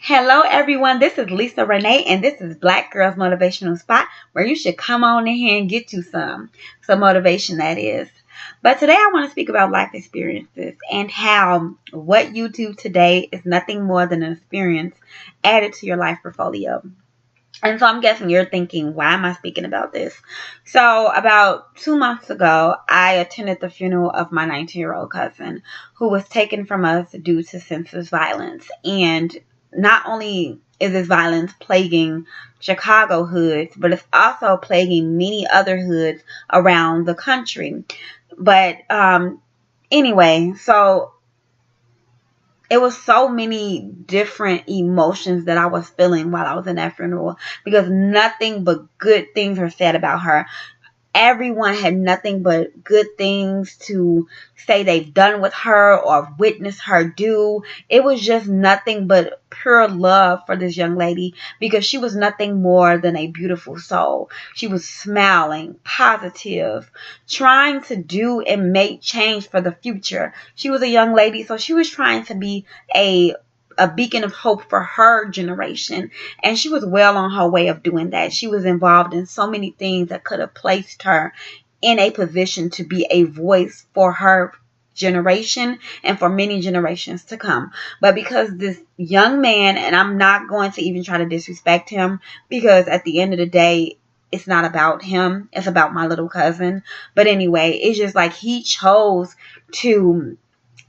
Hello everyone, this is Lisa Renee and this is Black Girls Motivational Spot where you should come on in here and get you some motivation, that is. But today I want to speak about life experiences and how what you do today is nothing more than an experience added to your life portfolio. And so I'm guessing you're thinking, why am I speaking about this? So about 2 months ago, I attended the funeral of my 19-year-old cousin who was taken from us due to senseless violence. And not only is this violence plaguing Chicago hoods, but it's also plaguing many other hoods around the country. But anyway, so it was so many different emotions that I was feeling while I was in that funeral because nothing but good things were said about her. Everyone had nothing but good things to say they've done with her or witnessed her do. It was just nothing but pure love for this young lady because she was nothing more than a beautiful soul. She was smiling, positive, trying to do and make change for the future. She was a young lady, so she was trying to be a beacon of hope for her generation, and she was well on her way of doing that. She was involved in so many things that could have placed her in a position to be a voice for her generation and for many generations to come. But because this young man, and I'm not going to even try to disrespect him, because at the end of the day it's not about him, it's about my little cousin. But anyway, it's just like he chose to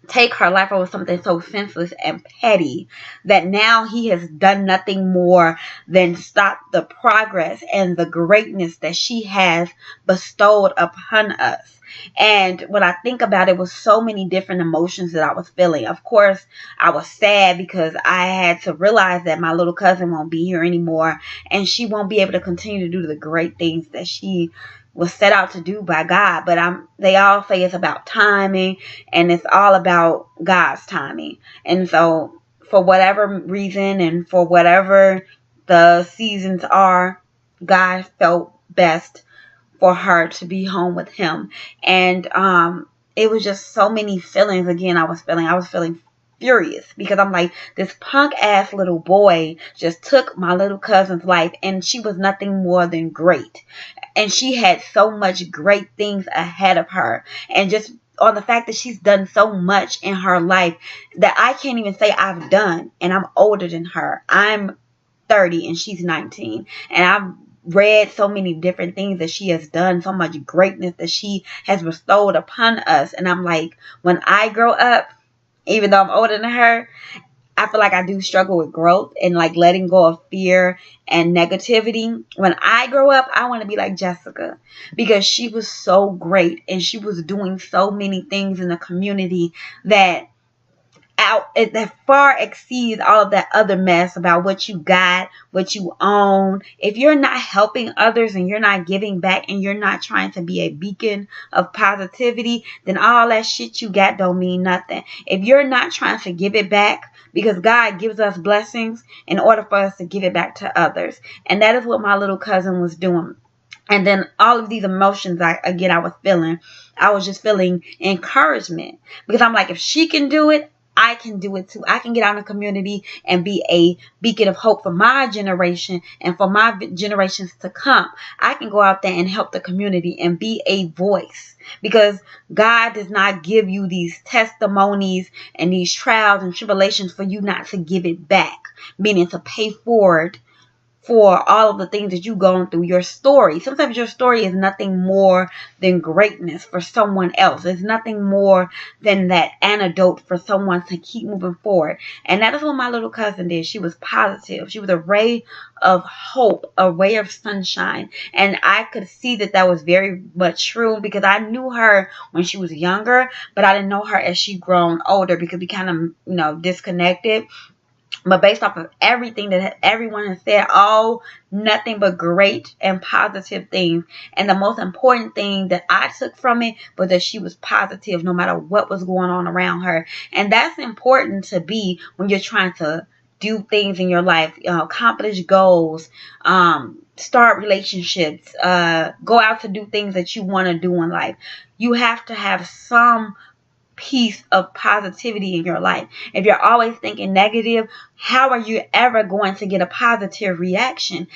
take her life over something so senseless and petty that now he has done nothing more than stop the progress and the greatness that she has bestowed upon us. And when I think about it, was so many different emotions that I was feeling. Of course, I was sad because I had to realize that my little cousin won't be here anymore and she won't be able to continue to do the great things that she was set out to do by God. But they all say it's about timing, and it's all about God's timing. And so for whatever reason and for whatever the seasons are, God felt best for her to be home with him. And it was just so many feelings. Again, I was feeling furious because I'm like, this punk ass little boy just took my little cousin's life, and she was nothing more than great. And she had so much great things ahead of her. And just on the fact that she's done so much in her life that I can't even say I've done. And I'm older than her. I'm 30 and she's 19. And I've read so many different things that she has done, so much greatness that she has bestowed upon us. And I'm like, when I grow up, even though I'm older than her, I feel like I do struggle with growth and like letting go of fear and negativity. When I grow up, I want to be like Jessica because she was so great and she was doing so many things in the community that that far exceeds all of that other mess about what you got, what you own. If you're not helping others and you're not giving back and you're not trying to be a beacon of positivity, then all that shit you got don't mean nothing. If you're not trying to give it back, because God gives us blessings in order for us to give it back to others. And that is what my little cousin was doing. And then all of these emotions, I was feeling. I was just feeling encouragement because I'm like, if she can do it, I can do it too. I can get out in the community and be a beacon of hope for my generation and for my generations to come. I can go out there and help the community and be a voice, because God does not give you these testimonies and these trials and tribulations for you not to give it back, meaning to pay forward for all of the things that you've gone through. Your story, sometimes your story is nothing more than greatness for someone else. It's nothing more than that antidote for someone to keep moving forward. And that is what my little cousin did. She was positive. She was a ray of hope, a ray of sunshine. And I could see that that was very much true because I knew her when she was younger, but I didn't know her as she grown older because we kind of, disconnected. But based off of everything that everyone has said, all nothing but great and positive things. And the most important thing that I took from it was that she was positive no matter what was going on around her. And that's important to be when you're trying to do things in your life, accomplish goals, start relationships, go out to do things that you want to do in life. You have to have some piece of positivity in your life. If you're always thinking negative, how are you ever going to get a positive reaction?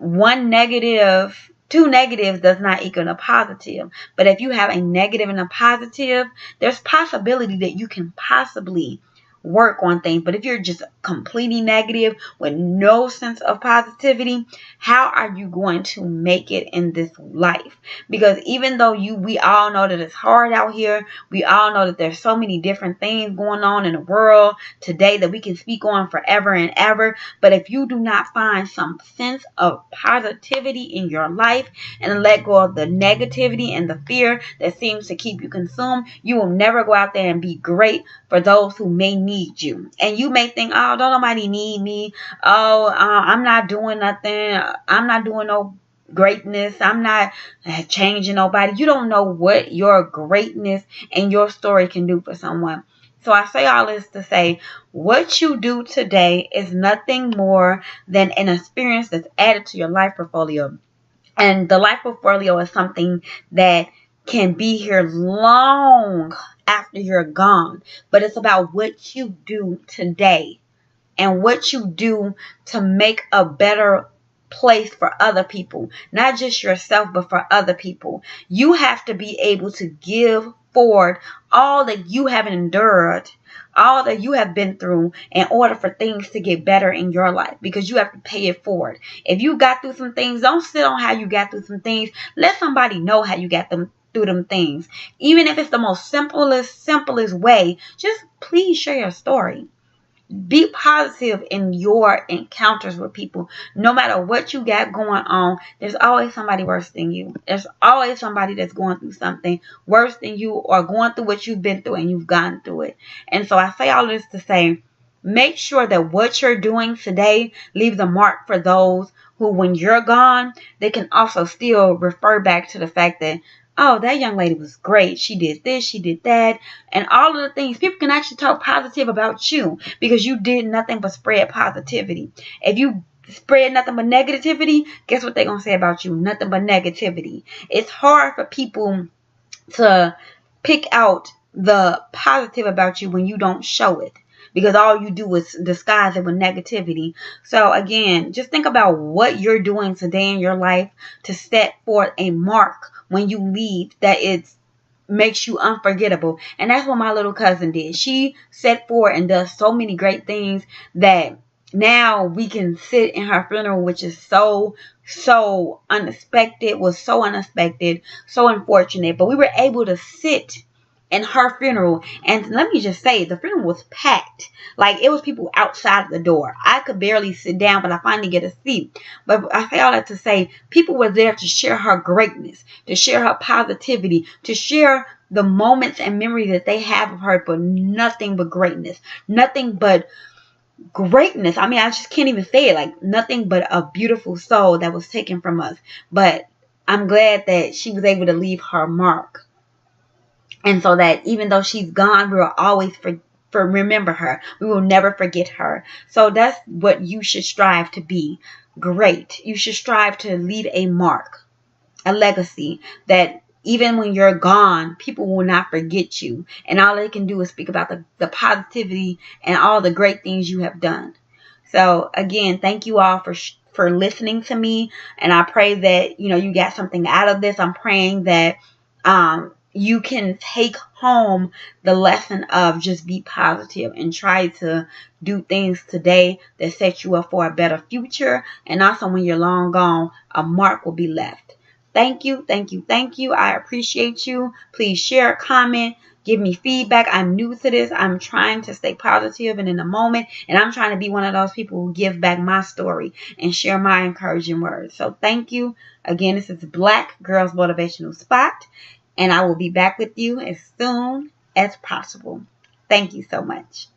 Two negatives does not equal a positive. But if you have a negative and a positive, there's possibility that you can possibly work on things. But if you're just completely negative with no sense of positivity, how are you going to make it in this life? Because even though we all know that it's hard out here, we all know that there's so many different things going on in the world today that we can speak on forever and ever. But if you do not find some sense of positivity in your life and let go of the negativity and the fear that seems to keep you consumed, you will never go out there and be great for those who may need you. And you may think, oh, don't nobody need me. Oh, I'm not doing nothing. I'm not doing no greatness. I'm not changing nobody. You don't know what your greatness and your story can do for someone. So I say all this to say, what you do today is nothing more than an experience that's added to your life portfolio. And the life portfolio is something that can be here long after you're gone. But it's about what you do today and what you do to make a better place for other people. Not just yourself, but for other people. You have to be able to give forward all that you have endured, all that you have been through in order for things to get better in your life, because you have to pay it forward. If you got through some things, don't sit on how you got through some things. Let somebody know how you got them through them things. Even if it's the most simplest way, just please share your story. Be positive in your encounters with people. No matter what you got going on, there's always somebody worse than you. There's always somebody that's going through something worse than you, or going through what you've been through and you've gone through it. And so I say all this to say, make sure that what you're doing today leaves a mark for those who, when you're gone, they can also still refer back to the fact that, oh, that young lady was great. She did this, she did that. And all of the things, people can actually talk positive about you because you did nothing but spread positivity. If you spread nothing but negativity, guess what they're going to say about you? Nothing but negativity. It's hard for people to pick out the positive about you when you don't show it, because all you do is disguise it with negativity. So again, just think about what you're doing today in your life to set forth a mark when you leave that it makes you unforgettable. And that's what my little cousin did. She set forward and does so many great things that now we can sit in her funeral, which is so unexpected, was so unexpected, so unfortunate. But we were able to sit in her funeral, and let me just say, the funeral was packed. Like, it was people outside the door. I could barely sit down, but I finally get a seat. But I say all that to say, people were there to share her greatness, to share her positivity, to share the moments and memories that they have of her, but nothing but greatness. Nothing but greatness. I mean, I just can't even say it. Like, nothing but a beautiful soul that was taken from us. But I'm glad that she was able to leave her mark. And so that even though she's gone, we will always remember her. We will never forget her. So that's what you should strive to be. Great. You should strive to leave a mark, a legacy, that even when you're gone, people will not forget you. And all they can do is speak about the positivity and all the great things you have done. So again, thank you all for listening to me. And I pray that, you got something out of this. I'm praying that you can take home the lesson of just be positive and try to do things today that set you up for a better future. And also, when you're long gone, a mark will be left. Thank you, thank you, thank you. I appreciate you. Please share, comment, give me feedback. I'm new to this. I'm trying to stay positive and in the moment. And I'm trying to be one of those people who give back my story and share my encouraging words. So thank you. Again, this is Black Girls Motivational Spot. And I will be back with you as soon as possible. Thank you so much.